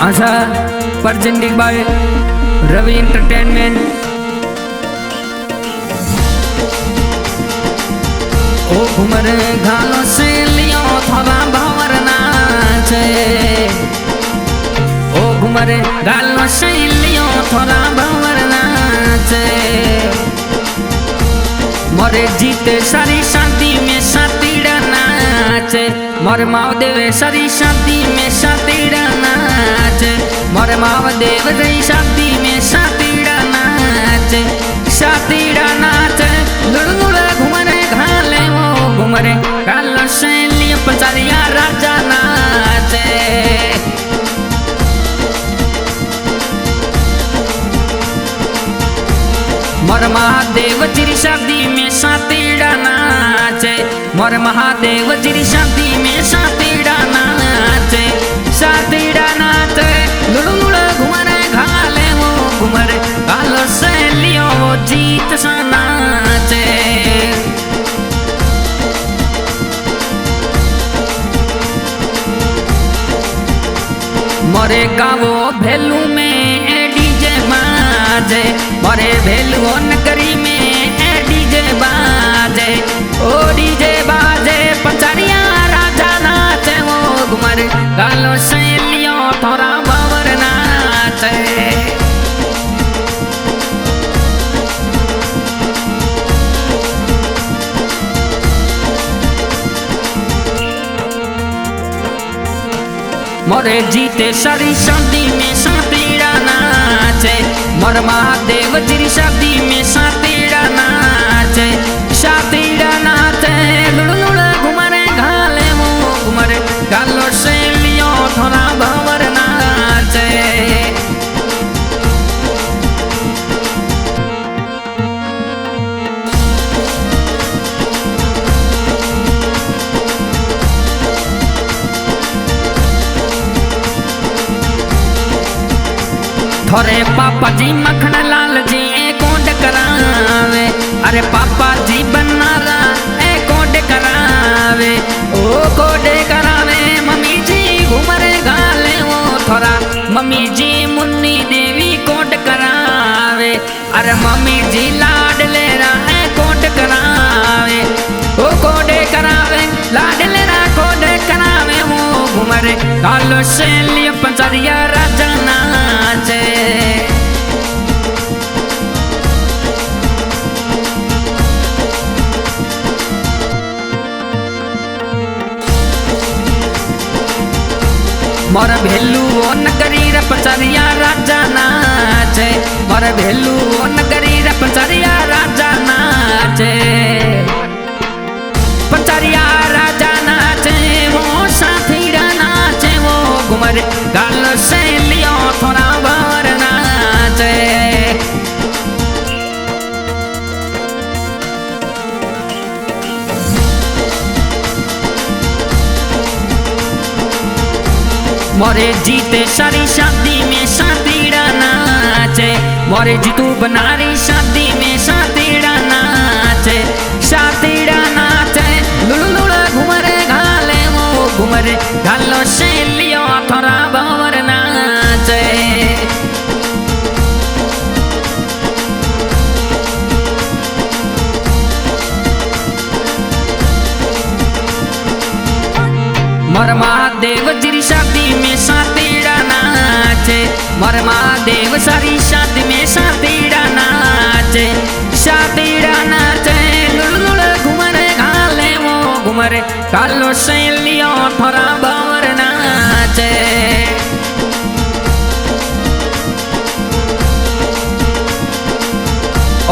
Asha presented by Ravi Entertainment। ओ घुमर घालो से लियो थोड़ा भंवर नाचे। ओ घुमर घालो से लियो थोड़ा भंवर नाचे। मोरे जीते सारी शादी में सातीड़ा नाचे। मोरे महादेव सारी शादी में सातीड़ा नाचे। मोरे महादेव सारी शादी में सातीड़ा नाचे। सातीड़ा नाचे लुड़मुड़ा घुमरे घाले वो घुमरे घालो से लियो पंचारिया राजा नाचे। मोर महादेव जिरी शादी में सातीड़ा नाचे। मोर महादेव जिरी शादी में सातीड़ा नाचे। सातीड़ा नाचे लुड़मुड़ा घुमरे घाले वो घुमरे घालो से लियो वो जीत सा नाचे। मोरे गावो भेलू में डीजे बाजे। मोरे भेलू नगरी में डीजे बाजे। ओ डीजे बाजे पंचारिया राजा नाचे वो घुमर गालो से लियो थोड़ा बावर नाचे। मोरे जीते सारी शादी में सातीड़ा नाचे। मोर महादेव जिरी शादी में सातीड़ा नाचे। सातीड़ा नाचे लुड़मुड़ा घुमरे घाले वो घुमरे घालो से लियो थोड़ा भंवर नाचे। थोरे पापा जी मखन लाल जी कोड करावे। अरे पापा जी बनारा कोड करावे। ओ कोड करावे मम्मी जी घुमरे घाले वो थोड़ा मम्मी जी मुन्नी देवी कोड करावे। अरे मम्मी जी लाडले रहा कोड करावे। ओ कोड करावे लाडले रा कोड करावे वो घुमरे घालो से लियो पंचारिया राजा नाचे। मोर भेलू वो नगरी रे पंचारिया राजा नाचे। मोर भेलू वो नगरी रे पंचारिया राजा नाचे। पंचारिया राजा नाचे वो साथीड़ा नाचे वो घुमरे गालो से लियो थोड़ा भंवर नाचे। मोरे जीते सारी शादी में सातीड़ा नाचे। मोरे जीतू बनारी शादी में सातीड़ा नाचे। सातीड़ा नाचे लुड़मुड़ा घुमरे घाले वो घुमरे घालो से लियो थोड़ा भंवर नाचे। मोर महादेव जिरी शादी में सातीड़ा नाचे। मोर महादेव सारी शादी में सातीड़ा नाचे। सातीड़ा नाचे लुड़मुड़ा घुमरे घाले वो घुमरे घालो से लियो थोड़ा भंवर नाचे।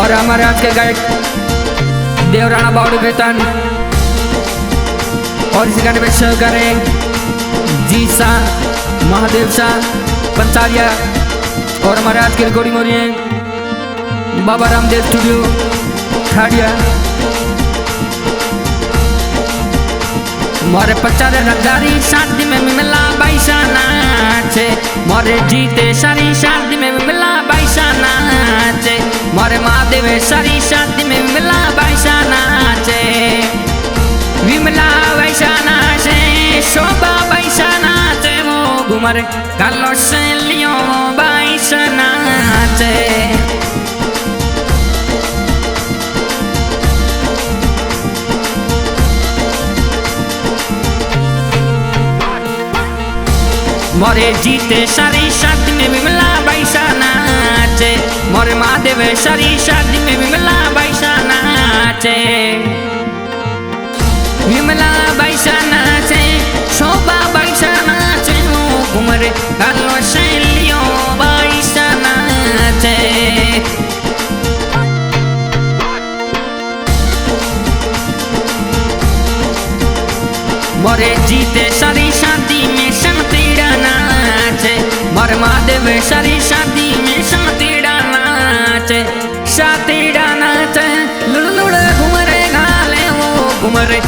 और हमारे आज के गायक देवराना बावड़ी बेतन और इसी गाने में शो करें जी शाह महादेव शाह पंचारिया। और हमारे आज की रिकॉर्डिंग हो रही है बाबा रामदेव स्टूडियो खाड़िया। मोरे पचारे नजारी शादी में मिला बैसा नाचे। मोरे जीते सारी शादी में मिला बैसा नाचे। मोरे महादेव सारी शादी में मिला बैसा नाचे। विमला वैसा नाचे शोभा वैसा नाचे वो घुमा घुमर कालो सहेलियों बाईस नाचे। मोरे जीते सारी शादी में विमला बैसा नाचे। मोरे महादेव सारी शादी में विमला बैसा नाचे। विमला बैसा नाचे, शोभा बैसा नाचे, घुमर कालो सहेलियों बैसा नाचे। मोरे जीते सारी शादी में संतीड़ा नाचे। मोरे महादेव सारी शादी में संतीड़ा नाचे। सातीड़ा नाचे लुड़ लुड़ घुमरे घाले वो घुमरे